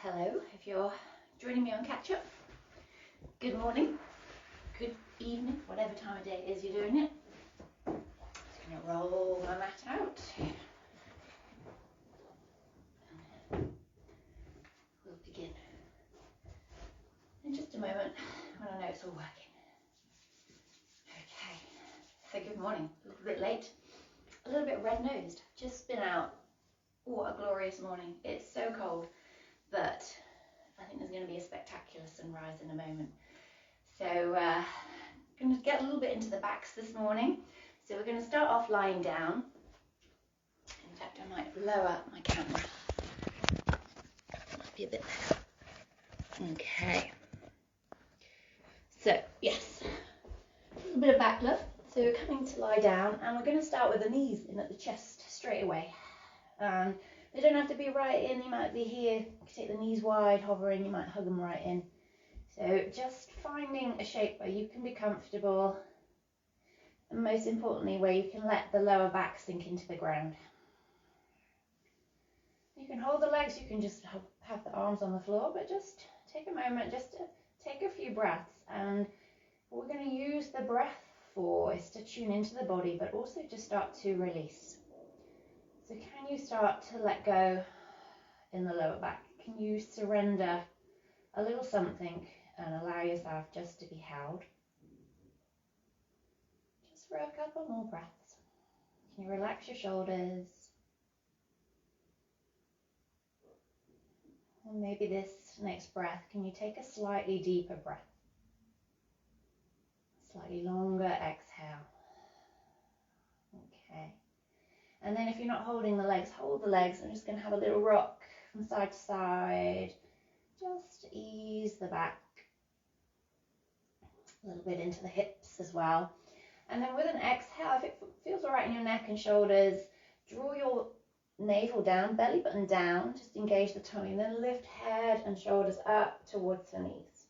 Hello, if you're joining me on catch up, good morning, good evening, whatever time of day it is you're doing it. Just going to roll my mat out. We'll begin in just a moment when I know it's all working. Okay, so good morning, a little bit late, a little bit red-nosed, just been out. What a glorious morning. It's so cold, but I think there's going to be a spectacular sunrise in a moment. So I'm going to get a little bit into the backs this morning. So we're going to start off lying down. In fact, I might lower my camera. Might be a bit better. Okay. So, yes, a little bit of back love. So we're coming to lie down, and we're going to start with the knees in at the chest straight away. They don't have to be right in, you might be here, you can take the knees wide, hovering, you might hug them right in. So just finding a shape where you can be comfortable, and most importantly where you can let the lower back sink into the ground. You can hold the legs, you can just have the arms on the floor, but just take a moment just to take a few breaths. And what we're going to use the breath for is to tune into the body, but also to start to release. So can you start to let go in the lower back? Can you surrender a little something and allow yourself just to be held? Just for a couple more breaths. Can you relax your shoulders? And maybe this next breath, can you take a slightly deeper breath? Slightly longer exhale. Okay. And then if you're not holding the legs, hold the legs. I'm just going to have a little rock from side to side. Just ease the back. A little bit into the hips as well. And then with an exhale, if it feels all right in your neck and shoulders, draw your navel down, belly button down. Just engage the tummy. And then lift head and shoulders up towards the knees.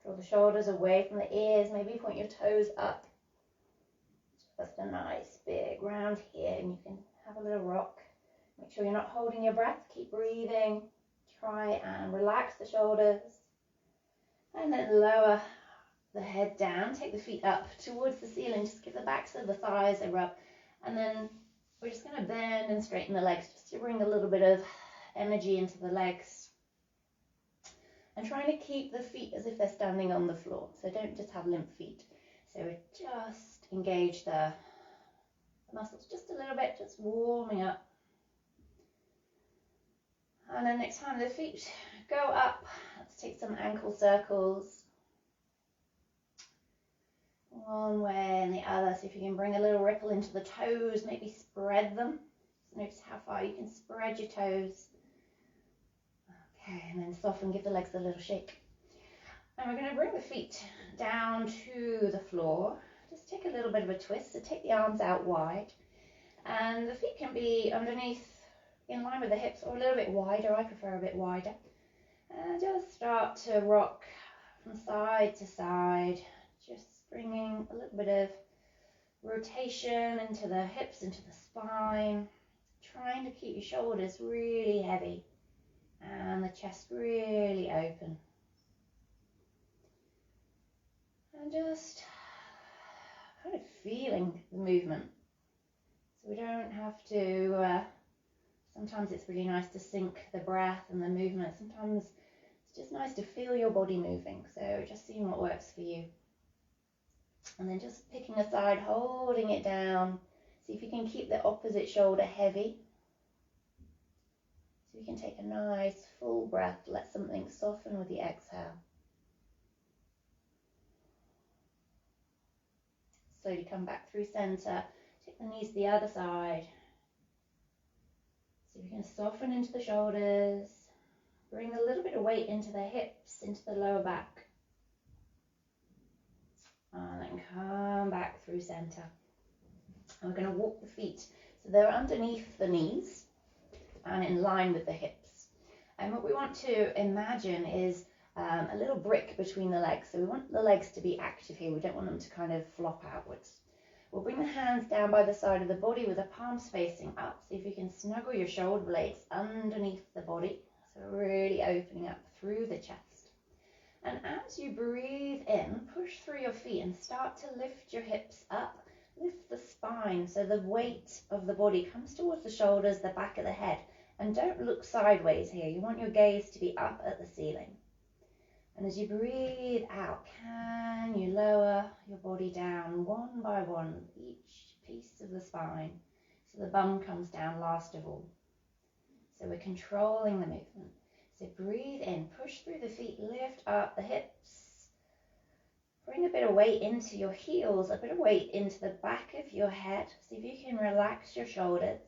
Draw the shoulders away from the ears. Maybe point your toes up. Just a nice big round here, and you can have a little rock. Make sure you're not holding your breath. Keep breathing. Try and relax the shoulders. And then lower the head down. Take the feet up towards the ceiling. Just give the backs of the thighs a rub. And then we're just going to bend and straighten the legs just to bring a little bit of energy into the legs. And trying to keep the feet as if they're standing on the floor. So don't just have limp feet. So we just engage the muscles just a little bit, just warming up. And then next time the feet go up, let's take some ankle circles. One way and the other. So if you can bring a little ripple into the toes, maybe spread them. Just notice how far you can spread your toes. Okay, and then soften, give the legs a little shake. And we're going to bring the feet down to the floor. Just take a little bit of a twist. So take the arms out wide. And the feet can be underneath, in line with the hips, or a little bit wider. I prefer a bit wider. And just start to rock from side to side. Just bringing a little bit of rotation into the hips, into the spine. Trying to keep your shoulders really heavy. And the chest really open. And just kind of feeling the movement. So we don't have to, sometimes it's really nice to sync the breath and the movement. Sometimes it's just nice to feel your body moving. So just seeing what works for you. And then just picking a side, holding it down. See if you can keep the opposite shoulder heavy. So you can take a nice full breath, let something soften with the exhale. Slowly come back through center. Take the knees to the other side. So you can soften into the shoulders. Bring a little bit of weight into the hips, into the lower back. And then come back through center. And we're going to walk the feet. So they're underneath the knees and in line with the hips. And what we want to imagine is a little brick between the legs. So we want the legs to be active here. We don't want them to kind of flop outwards. We'll bring the hands down by the side of the body with the palms facing up. See if you can snuggle your shoulder blades underneath the body. So really opening up through the chest. And as you breathe in, push through your feet and start to lift your hips up. Lift the spine so the weight of the body comes towards the shoulders, the back of the head. And don't look sideways here. You want your gaze to be up at the ceiling. And as you breathe out, can you lower your body down one by one, each piece of the spine, so the bum comes down last of all. So we're controlling the movement. So breathe in, push through the feet, lift up the hips. Bring a bit of weight into your heels, a bit of weight into the back of your head. See if you can relax your shoulders.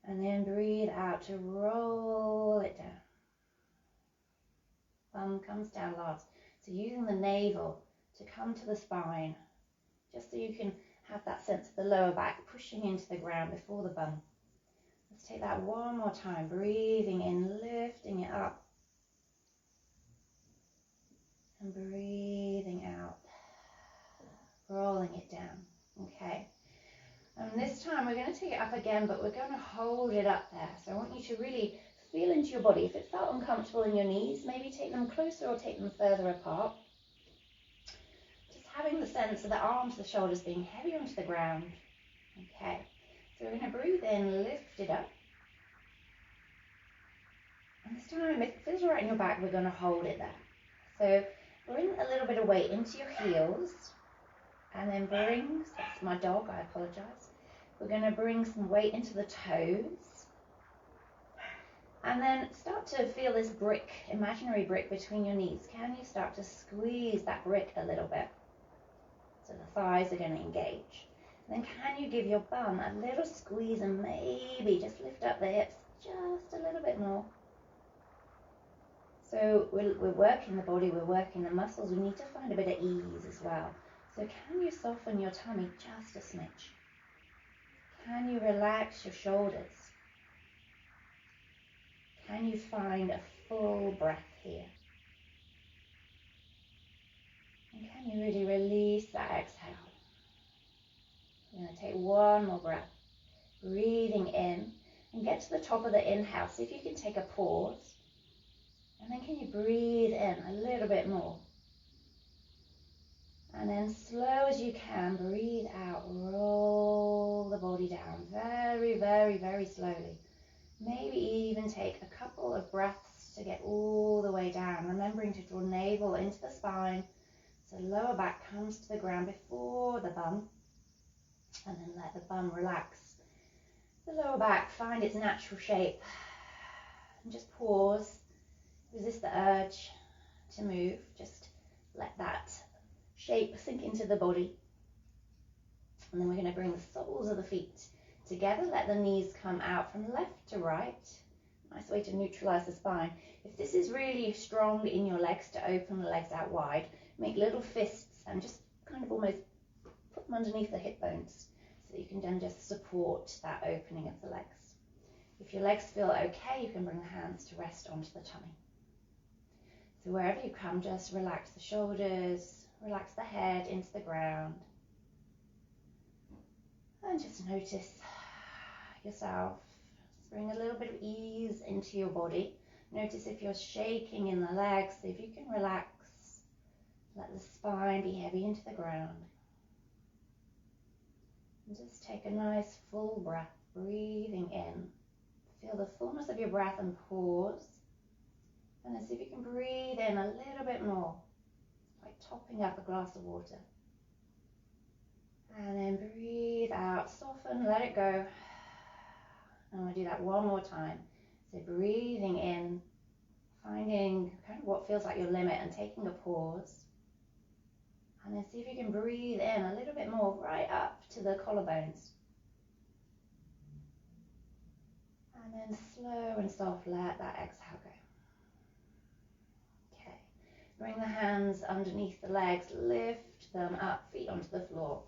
And then breathe out to roll it down. Bum comes down last. So using the navel to come to the spine, just so you can have that sense of the lower back pushing into the ground before the bum. Let's take that one more time. Breathing in, lifting it up. And breathing out, rolling it down. Okay. And this time we're going to take it up again, but we're going to hold it up there. So I want you to really feel into your body. If it felt uncomfortable in your knees, maybe take them closer or take them further apart. Just having the sense of the arms, the shoulders being heavy onto the ground. Okay, so we're going to breathe in, lift it up. And this time, if it feels right in your back, we're going to hold it there. So bring a little bit of weight into your heels. And then that's my dog, I apologize. We're going to bring some weight into the toes. And then start to feel this brick, imaginary brick between your knees. Can you start to squeeze that brick a little bit? So the thighs are going to engage. And then can you give your bum a little squeeze and maybe just lift up the hips just a little bit more? So we're working the body, we're working the muscles. We need to find a bit of ease as well. So can you soften your tummy just a smidge? Can you relax your shoulders? Can you find a full breath here? And can you really release that exhale? We're going to take one more breath. Breathing in and get to the top of the inhale. See if you can take a pause. And then can you breathe in a little bit more? And then slow as you can, breathe out. Roll the body down very, very, very slowly. Maybe even take a couple of breaths to get all the way down, remembering to draw navel into the spine so the lower back comes to the ground before the bum, and then let the bum relax. The lower back, find its natural shape, and just pause, resist the urge to move, just let that shape sink into the body. And then we're going to bring the soles of the feet together, let the knees come out from left to right. Nice way to neutralize the spine. If this is really strong in your legs, to open the legs out wide, make little fists and just kind of almost put them underneath the hip bones so that you can then just support that opening of the legs. If your legs feel okay, you can bring the hands to rest onto the tummy. So wherever you come, just relax the shoulders, relax the head into the ground. And just notice yourself. Just bring a little bit of ease into your body. Notice if you're shaking in the legs, see if you can relax. Let the spine be heavy into the ground. And just take a nice full breath, breathing in. Feel the fullness of your breath and pause. And then see if you can breathe in a little bit more, like topping up a glass of water. And then breathe out, soften, let it go. And we'll do that one more time. So breathing in, finding kind of what feels like your limit and taking a pause. And then see if you can breathe in a little bit more, right up to the collarbones. And then slow and soft, let that exhale go. Okay, bring the hands underneath the legs, lift them up, feet onto the floor.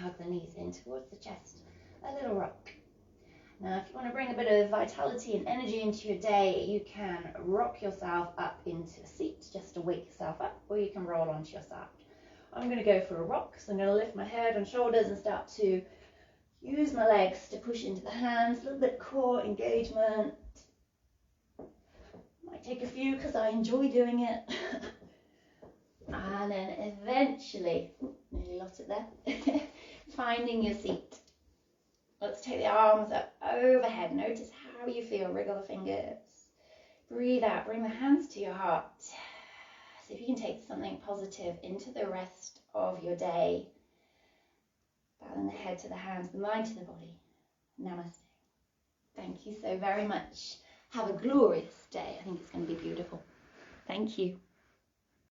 Hug the knees in towards the chest, a little rock. Now if you want to bring a bit of vitality and energy into your day, you can rock yourself up into a seat just to wake yourself up, or you can roll onto your side. I'm going to go for a rock, so I'm going to lift my head and shoulders and start to use my legs to push into the hands, a little bit of core engagement. take a few because I enjoy doing it. And then eventually, nearly lost it there, finding your seat. Let's take the arms up overhead. Notice how you feel. Wriggle the fingers. Breathe out. Bring the hands to your heart. See if you can take something positive into the rest of your day. Bowing the head to the hands, the mind to the body. Namaste. Thank you so very much. Have a glorious day. I think it's going to be beautiful. Thank you.